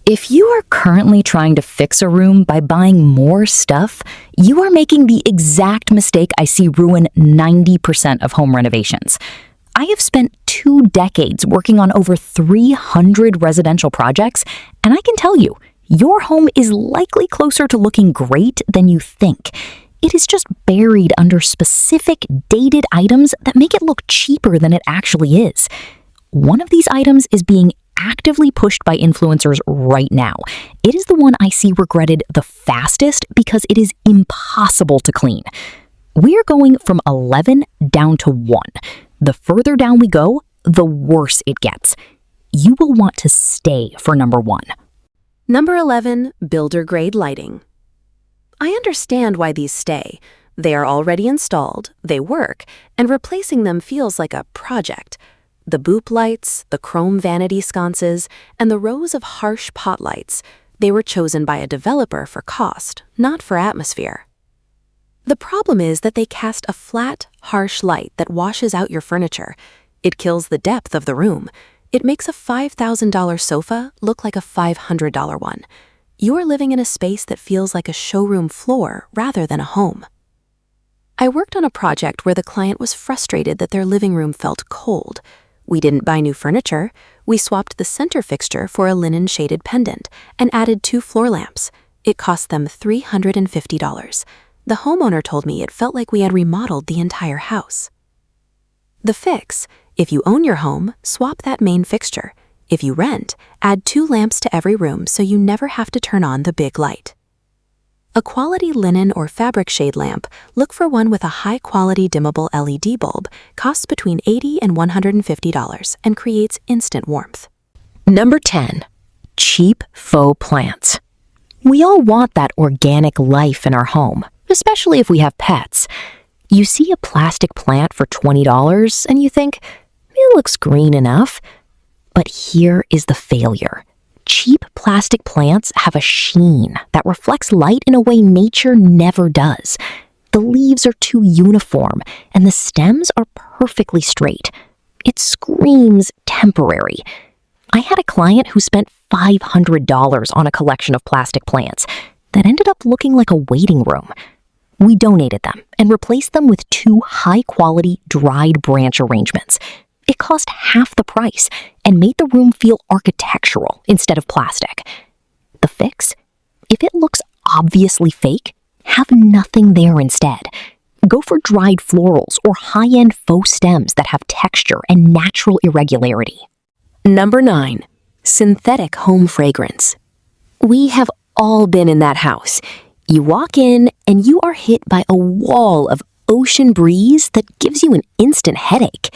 If you are currently trying to fix a room by buying more stuff, you are making the exact mistake I see ruin 90% of home renovations. I have spent 2 decades working on over 300 residential projects, and I can tell you, your home is likely closer to looking great than you think. It is just buried under specific dated items that make it look cheaper than it actually is. One of these items is being actively pushed by influencers right now. It is the one I see regretted the fastest because it is impossible to clean. We are going from 11 down to 1. The further down we go, the worse it gets. You will want to stay for number 1. Number 11, builder grade lighting. I understand why these stay. They are already installed, they work, and replacing them feels like a project. The boop lights, the chrome vanity sconces, and the rows of harsh pot lights, they were chosen by a developer for cost, not for atmosphere. The problem is that they cast a flat, harsh light that washes out your furniture. It kills the depth of the room. It makes a $5,000 sofa look like a $500 one. You are living in a space that feels like a showroom floor rather than a home. I worked on a project where the client was frustrated that their living room felt cold. We didn't buy new furniture. We swapped the center fixture for a linen shaded pendant and added 2 floor lamps. It cost them $350. The homeowner told me it felt like we had remodeled the entire house. The fix: if you own your home, swap that main fixture. If you rent, add 2 lamps to every room so you never have to turn on the big light. A quality linen or fabric shade lamp, look for one with a high-quality dimmable LED bulb, costs between $80 and $150 and creates instant warmth. Number 10, cheap faux plants. We all want that organic life in our home, especially if we have pets. You see a plastic plant for $20 and you think, it looks green enough. But here is the failure. Cheap plastic plants have a sheen that reflects light in a way nature never does. The leaves are too uniform, and the stems are perfectly straight. It screams temporary. I had a client who spent $500 on a collection of plastic plants that ended up looking like a waiting room. We donated them and replaced them with 2 high-quality dried branch arrangements. It cost half the price and made the room feel architectural instead of plastic. The fix? If it looks obviously fake, have nothing there instead. Go for dried florals or high-end faux stems that have texture and natural irregularity. Number 9, synthetic home fragrance. We have all been in that house. You walk in and you are hit by a wall of ocean breeze that gives you an instant headache.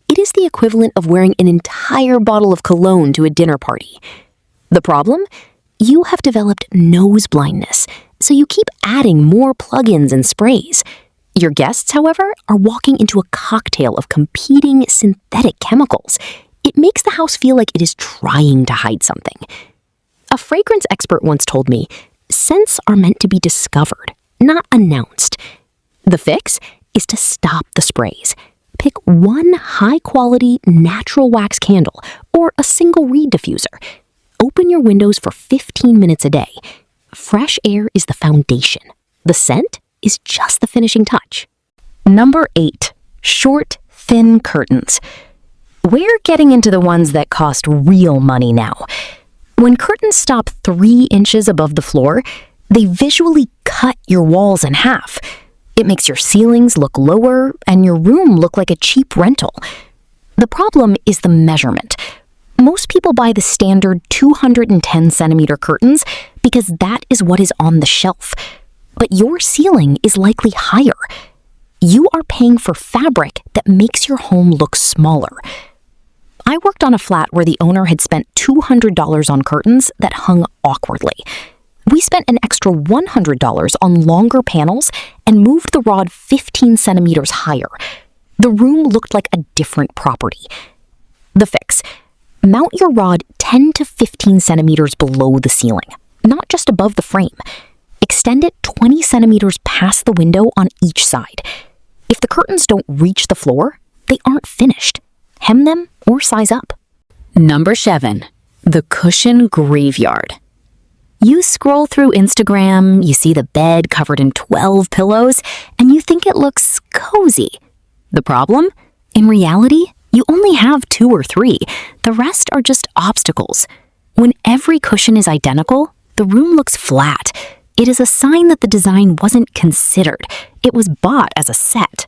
It is the equivalent of wearing an entire bottle of cologne to a dinner party. The problem? You have developed nose blindness, so you keep adding more plugins and sprays. Your guests, however, are walking into a cocktail of competing synthetic chemicals. It makes the house feel like it is trying to hide something. A fragrance expert once told me, scents are meant to be discovered, not announced. The fix is to stop the sprays. Pick one high-quality natural wax candle or a single reed diffuser. Open your windows for 15 minutes a day. Fresh air is the foundation. The scent is just the finishing touch. Number 8, short, thin curtains. We're getting into the ones that cost real money now. When curtains stop 3 inches above the floor, they visually cut your walls in half. It makes your ceilings look lower and your room look like a cheap rental. The problem is the measurement. Most people buy the standard 210 centimeter curtains because that is what is on the shelf. But your ceiling is likely higher. You are paying for fabric that makes your home look smaller. I worked on a flat where the owner had spent $200 on curtains that hung awkwardly. We spent an extra $100 on longer panels and moved the rod 15 centimeters higher. The room looked like a different property. The fix: mount your rod 10 to 15 centimeters below the ceiling, not just above the frame. Extend it 20 centimeters past the window on each side. If the curtains don't reach the floor, they aren't finished. Hem them or size up. Number 7, The cushion graveyard. You scroll through Instagram, you see the bed covered in 12 pillows, and you think it looks cozy. The problem? In reality, you only have 2 or 3. The rest are just obstacles. When every cushion is identical, the room looks flat. It is a sign that the design wasn't considered. It was bought as a set.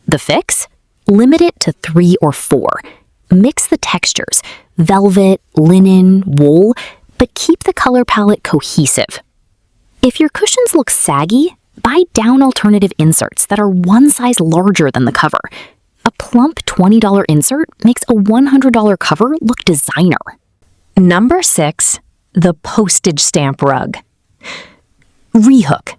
The fix? Limit it to 3 or 4. Mix the textures, velvet, linen, wool, but keep the color palette cohesive. If your cushions look saggy, buy down alternative inserts that are one size larger than the cover. A plump $20 insert makes a $100 cover look designer. Number 6, the postage stamp rug. Rehook.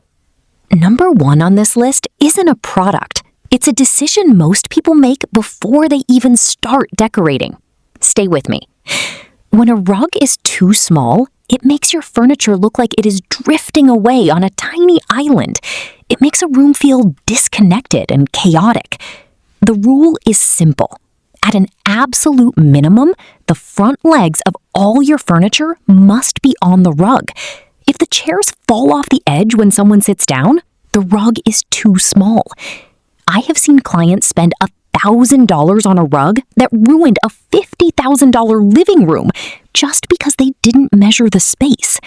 Number 1 on this list isn't a product. It's a decision most people make before they even start decorating. Stay with me. When a rug is too small, it makes your furniture look like it is drifting away on a tiny island. It makes a room feel disconnected and chaotic. The rule is simple. At an absolute minimum, the front legs of all your furniture must be on the rug. If the chairs fall off the edge when someone sits down, the rug is too small. I have seen clients spend $1,000 on a rug that ruined a $50,000 living room just because they didn't measure the space.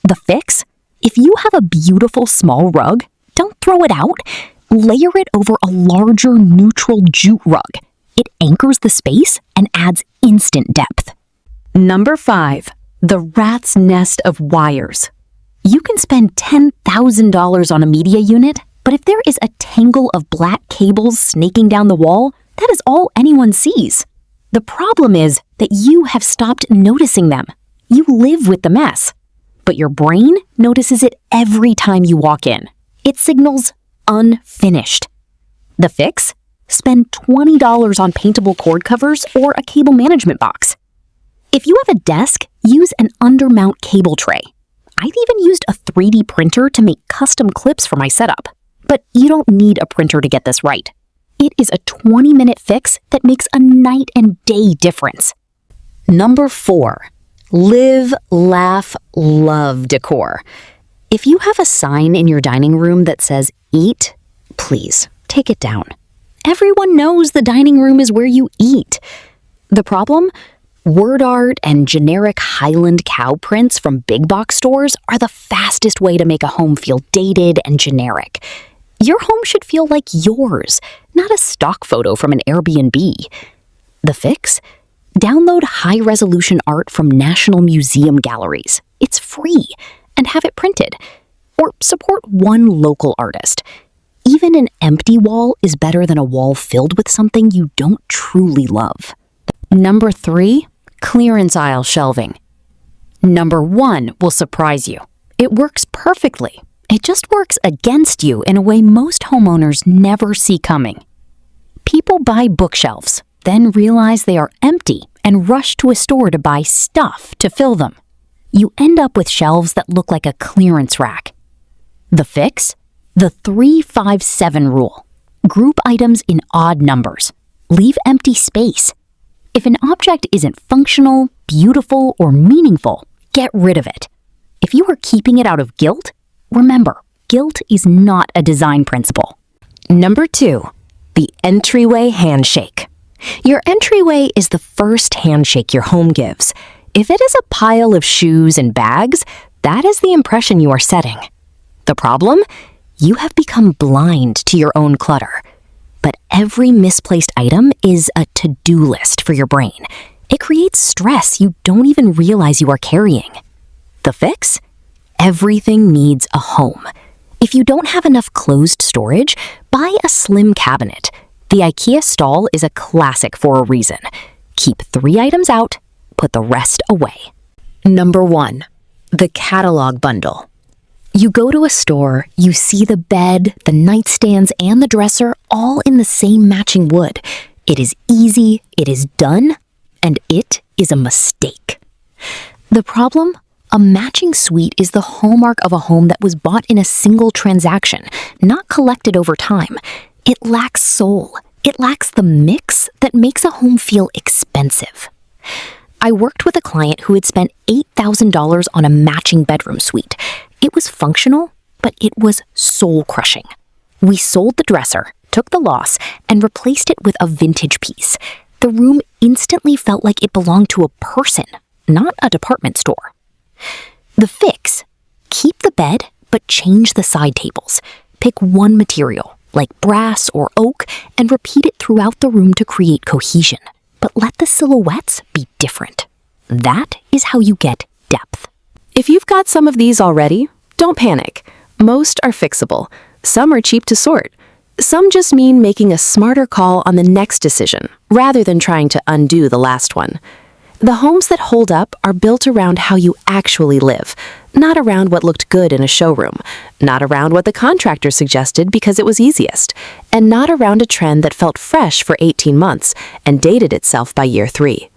The fix? If you have a beautiful small rug, don't throw it out. Layer it over a larger neutral jute rug. It anchors the space and adds instant depth. Number 5, the rat's nest of wires. You can spend $10,000 on a media unit, but if there is a tangle of black cables snaking down the wall, that is all anyone sees. The problem is that you have stopped noticing them. You live with the mess. But your brain notices it every time you walk in. It signals unfinished. The fix? Spend $20 on paintable cord covers or a cable management box. If you have a desk, use an undermount cable tray. I've even used a 3D printer to make custom clips for my setup. But you don't need a printer to get this right. It is a 20-minute fix that makes a night and day difference. Number 4, live, laugh, love decor. If you have a sign in your dining room that says eat, please take it down. Everyone knows the dining room is where you eat. The problem? Word art and generic Highland cow prints from big box stores are the fastest way to make a home feel dated and generic. Your home should feel like yours, not a stock photo from an Airbnb. The fix? Download high-resolution art from National Museum galleries. It's free, and have it printed. Or support one local artist. Even an empty wall is better than a wall filled with something you don't truly love. Number 3, clearance aisle shelving. Number 1 will surprise you. It works perfectly. It just works against you in a way most homeowners never see coming. People buy bookshelves, then realize they are empty and rush to a store to buy stuff to fill them. You end up with shelves that look like a clearance rack. The fix? The 3-5-7 rule. Group items in odd numbers. Leave empty space. If an object isn't functional, beautiful, or meaningful, get rid of it. If you are keeping it out of guilt, remember, guilt is not a design principle. Number 2, the entryway handshake. Your entryway is the first handshake your home gives. If it is a pile of shoes and bags, that is the impression you are setting. The problem? You have become blind to your own clutter. But every misplaced item is a to-do list for your brain. It creates stress you don't even realize you are carrying. The fix? Everything needs a home. If you don't have enough closed storage, buy a slim cabinet. The IKEA stall is a classic for a reason. Keep 3 items out, put the rest away. Number 1, the catalog bundle. You go to a store, you see the bed, the nightstands, and the dresser all in the same matching wood. It is easy, it is done, and it is a mistake. The problem? A matching suite is the hallmark of a home that was bought in a single transaction, not collected over time. It lacks soul. It lacks the mix that makes a home feel expensive. I worked with a client who had spent $8,000 on a matching bedroom suite. It was functional, but it was soul-crushing. We sold the dresser, took the loss, and replaced it with a vintage piece. The room instantly felt like it belonged to a person, not a department store. The fix: keep the bed, but change the side tables. Pick one material, like brass or oak, and repeat it throughout the room to create cohesion. But let the silhouettes be different. That is how you get depth. If you've got some of these already, don't panic. Most are fixable. Some are cheap to sort. Some just mean making a smarter call on the next decision, rather than trying to undo the last one. The homes that hold up are built around how you actually live, not around what looked good in a showroom, not around what the contractor suggested because it was easiest, and not around a trend that felt fresh for 18 months and dated itself by year 3.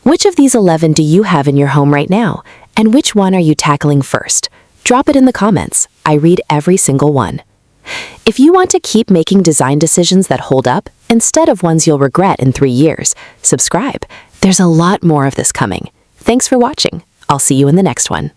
Which of these 11 do you have in your home right now, and which one are you tackling first? Drop it in the comments. I read every single one. If you want to keep making design decisions that hold up, instead of ones you'll regret in 3 years, subscribe. There's a lot more of this coming. Thanks for watching. I'll see you in the next one.